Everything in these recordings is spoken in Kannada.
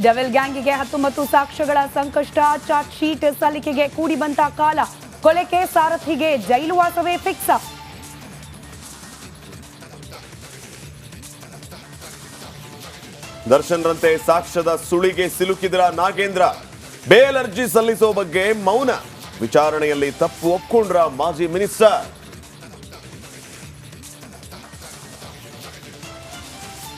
ಡೆವಿಲ್ ಗ್ಯಾಂಗಿಗೆ 19 ಸಾಕ್ಷ್ಯಗಳ ಸಂಕಷ್ಟ, ಚಾರ್ಜ್ ಶೀಟ್ ಸಲ್ಲಿಕೆಗೆ ಕೂಡಿ ಬಂತ ಕಾಲ, ಕೊಲೆಗೆ ಸಾರಥಿಗೆ ಜೈಲು ವಾಸವೇ ಫಿಕ್ಸ್. ದರ್ಶನ್ ರಂತೆ ಸಾಕ್ಷ್ಯದ ಸುಳಿಗೆ ಸಿಲುಕಿದ್ರ ನಾಗೇಂದ್ರ, ಬೇಲ್ ಅರ್ಜಿ ಸಲ್ಲಿಸೋ ಬಗ್ಗೆ ಮೌನ, ವಿಚಾರಣೆಯಲ್ಲಿ ತಪ್ಪು ಒಪ್ಕೊಂಡ್ರ ಮಾಜಿ ಮಿನಿಸ್ಟರ್.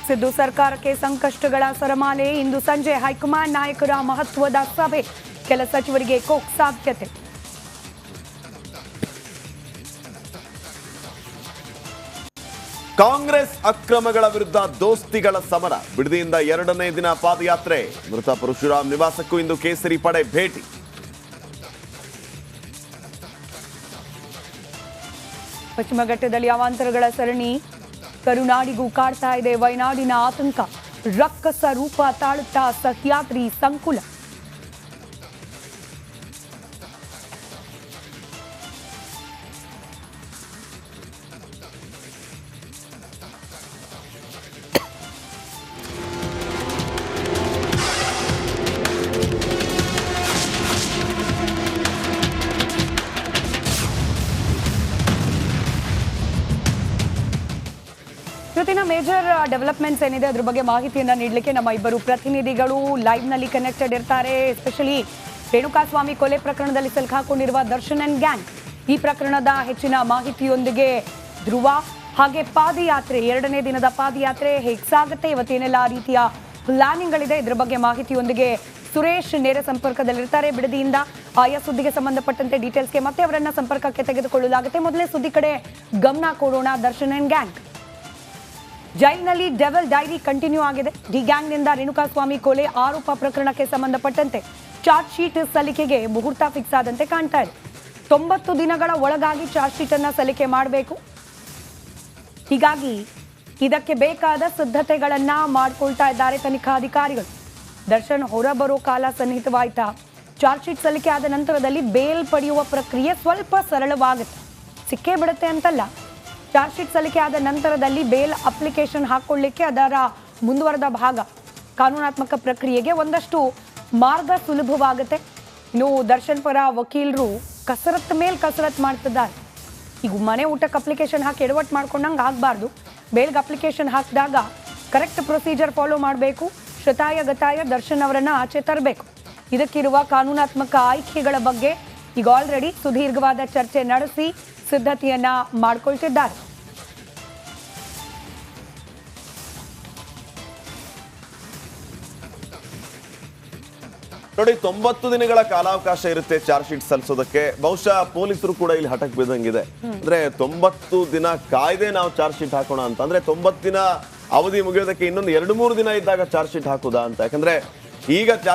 ಸಿದ್ದು ಸರ್ಕಾರಕ್ಕೆ ಸಂಕಷ್ಟಗಳ ಸರಮಾಲೆ, ಇಂದು ಸಂಜೆ ಹೈಕಮಾಂಡ್ ನಾಯಕರ ಮಹತ್ವದ ಸಭೆ, ಕೆಲ ಸಚಿವರಿಗೆ ಕೋಕ್ ಸಾಧ್ಯತೆ. ಕಾಂಗ್ರೆಸ್ ಅಕ್ರಮಗಳ ವಿರುದ್ಧ ದೋಸ್ತಿಗಳ ಸಮರ, ಬಿಡದಿಯಿಂದ 2ನೇ ದಿನ ಪಾದಯಾತ್ರೆ, ಮೃತ ಪರಶುರಾಮ್ ನಿವಾಸಕ್ಕೂ ಇಂದು ಕೇಸರಿ ಪಡೆ ಭೇಟಿ. ಪಶ್ಚಿಮ ಘಟ್ಟದಲ್ಲಿ ಅವಾಂತರಗಳ ಸರಣಿ, ಕರುನಾಡಿಗೂ ಕಾಡ್ತಾ ಇದೆ ವಯನಾಡಿನ ಆತಂಕ, ರಕ್ಕಸ ರೂಪ ತಾಳುತ್ತಾ ಸಹ್ಯಾದ್ರಿ ಸಂಕುಲ. ಇವತ್ತಿನ ಮೇಜರ್ ಡೆವಲಪ್ಮೆಂಟ್ಸ್ ಏನಿದೆ ಅದ್ರ ಬಗ್ಗೆ ಮಾಹಿತಿಯನ್ನ ನೀಡಲಿಕ್ಕೆ ನಮ್ಮ ಇಬ್ಬರು ಪ್ರತಿನಿಧಿಗಳು ಲೈವ್ ನಲ್ಲಿ ಕನೆಕ್ಟೆಡ್ ಇರ್ತಾರೆ. ಎಸ್ಪೆಷಲಿ ರೇಣುಕಾಸ್ವಾಮಿ ಕೊಲೆ ಪ್ರಕರಣದಲ್ಲಿ ಸಿಲುಕಾಕೊಂಡಿರುವ ದರ್ಶನ್ ಅಂಡ್ ಗ್ಯಾಂಗ್, ಈ ಪ್ರಕರಣದ ಹೆಚ್ಚಿನ ಮಾಹಿತಿಯೊಂದಿಗೆ ಧ್ರುವ, ಹಾಗೆ ಪಾದಯಾತ್ರೆ 2ನೇ ದಿನದ ಪಾದಯಾತ್ರೆ ಹೇಗೆ ಸಾಗುತ್ತೆ, ಇವತ್ತೇನೆಲ್ಲ ರೀತಿಯ ಪ್ಲಾನಿಂಗ್ಗಳಿದೆ, ಇದ್ರ ಬಗ್ಗೆ ಮಾಹಿತಿಯೊಂದಿಗೆ ಸುರೇಶ್ ನೇರ ಸಂಪರ್ಕದಲ್ಲಿರ್ತಾರೆ ಬಿಡದಿಯಿಂದ. ಆಯಾ ಸುದ್ದಿಗೆ ಸಂಬಂಧಪಟ್ಟಂತೆ ಡೀಟೇಲ್ಸ್ಗೆ ಮತ್ತೆ ಅವರನ್ನ ಸಂಪರ್ಕಕ್ಕೆ ತೆಗೆದುಕೊಳ್ಳಲಾಗುತ್ತೆ. ಮೊದಲೇ ಸುದ್ದಿ ಕಡೆ ಗಮನ ಕೊಡೋಣ. ದರ್ಶನ್ ಅಂಡ್ ಗ್ಯಾಂಗ್ ಜೈಲಿನಲ್ಲಿ ಡೆವಿಲ್ ಡೈರಿ ಕಂಟಿನ್ಯೂ ಆಗಿದೆ. ಡಿ ಗ್ಯಾಂಗ್ನಿಂದ ರೇಣುಕಾಸ್ವಾಮಿ ಕೊಲೆ ಆರೋಪ ಪ್ರಕರಣಕ್ಕೆ ಸಂಬಂಧಪಟ್ಟಂತೆ ಚಾರ್ಜ್ ಶೀಟ್ ಸಲ್ಲಿಕೆಗೆ ಮುಹೂರ್ತ ಫಿಕ್ಸ್ ಆದಂತೆ ಕಾಣ್ತಾ ಇದೆ. 90 ದಿನಗಳ ಒಳಗಾಗಿ ಚಾರ್ಜ್ ಶೀಟ್ ಅನ್ನ ಸಲ್ಲಿಕೆ ಮಾಡಬೇಕು. ಹೀಗಾಗಿ ಇದಕ್ಕೆ ಬೇಕಾದ ಸಿದ್ಧತೆಗಳನ್ನ ಮಾಡಿಕೊಳ್ತಾ ಇದ್ದಾರೆ ತನಿಖಾಧಿಕಾರಿಗಳು. ದರ್ಶನ್ ಹೊರಬರೋ ಕಾಲ ಸನ್ನಿಹಿತವಾಯ್ತಾ? ಚಾರ್ಜ್ ಶೀಟ್ ಸಲ್ಲಿಕೆ ಆದ ನಂತರದಲ್ಲಿ ಬೇಲ್ ಪಡೆಯುವ ಪ್ರಕ್ರಿಯೆ ಸ್ವಲ್ಪ ಸರಳವಾಗುತ್ತೆ, ಸಿಕ್ಕೇ ಬಿಡುತ್ತೆ ಅಂತಲ್ಲ. ಚಾರ್ಜ್ ಶೀಟ್ ಸಲ್ಲಿಕೆ ಆದ ನಂತರದಲ್ಲಿ ಬೇಲ್ ಅಪ್ಲಿಕೇಶನ್ ಹಾಕೊಳ್ಳಿಕ್ಕೆ ಅದರ ಮುಂದುವರೆದ ಭಾಗ ಕಾನೂನಾತ್ಮಕ ಪ್ರಕ್ರಿಯೆಗೆ ಒಂದಷ್ಟು ಮಾರ್ಗ ಸುಲಭವಾಗುತ್ತೆ. ಇನ್ನು ದರ್ಶನ್ ಪರ ವಕೀಲರು ಕಸರತ್ ಮೇಲೆ ಕಸರತ್ ಮಾಡ್ತಿದ್ದಾರೆ. ಈಗ ಮನೆ ಊಟಕ್ಕೆ ಅಪ್ಲಿಕೇಶನ್ ಹಾಕಿ ಎಡವಟ್ಟು ಮಾಡ್ಕೊಂಡಂಗೆ ಆಗಬಾರ್ದು. ಬೇಲ್ಗೆ ಅಪ್ಲಿಕೇಶನ್ ಹಾಕಿದಾಗ ಕರೆಕ್ಟ್ ಪ್ರೊಸೀಜರ್ ಫಾಲೋ ಮಾಡಬೇಕು. ಶತಾಯ ಗತಾಯ ದರ್ಶನ್ ಅವರನ್ನು ಆಚೆ ತರಬೇಕು. ಇದಕ್ಕಿರುವ ಕಾನೂನಾತ್ಮಕ ಆಯ್ಕೆಗಳ ಬಗ್ಗೆ ಈಗ ಆಲ್ರೆಡಿ ಸುದೀರ್ಘವಾದ ಚರ್ಚೆ ನಡೆಸಿ ಸಿದ್ಧತೆಯನ್ನ ಮಾಡಿಕೊಳ್ತಿದ್ದಾರೆ. ನೋಡಿ, 90 ದಿನಗಳ ಕಾಲಾವಕಾಶ ಇರುತ್ತೆ ಚಾರ್ಜ್ ಶೀಟ್ ಸಲ್ಲಿಸೋದಕ್ಕೆ. ಬಹುಶಃ ಪೊಲೀಸರು ಕೂಡ ಇಲ್ಲಿ ಹಠಕ್ ಬಿದ್ದಂಗಿದೆ. ಅಂದ್ರೆ 90 ದಿನ ಕಾಯ್ದೆ ನಾವು ಚಾರ್ಜ್ ಶೀಟ್ ಹಾಕೋಣ ಅಂತ ಅಂದ್ರೆ 90 ದಿನ ಅವಧಿ ಮುಗಿಯೋದಕ್ಕೆ ಇನ್ನೊಂದು 2-3 ದಿನ ಇದ್ದಾಗ ಚಾರ್ಜ್ ಶೀಟ್ ಹಾಕುದಾ ಅಂತ. ಯಾಕಂದ್ರೆ ಈಗ ಚಾರ್ಜ್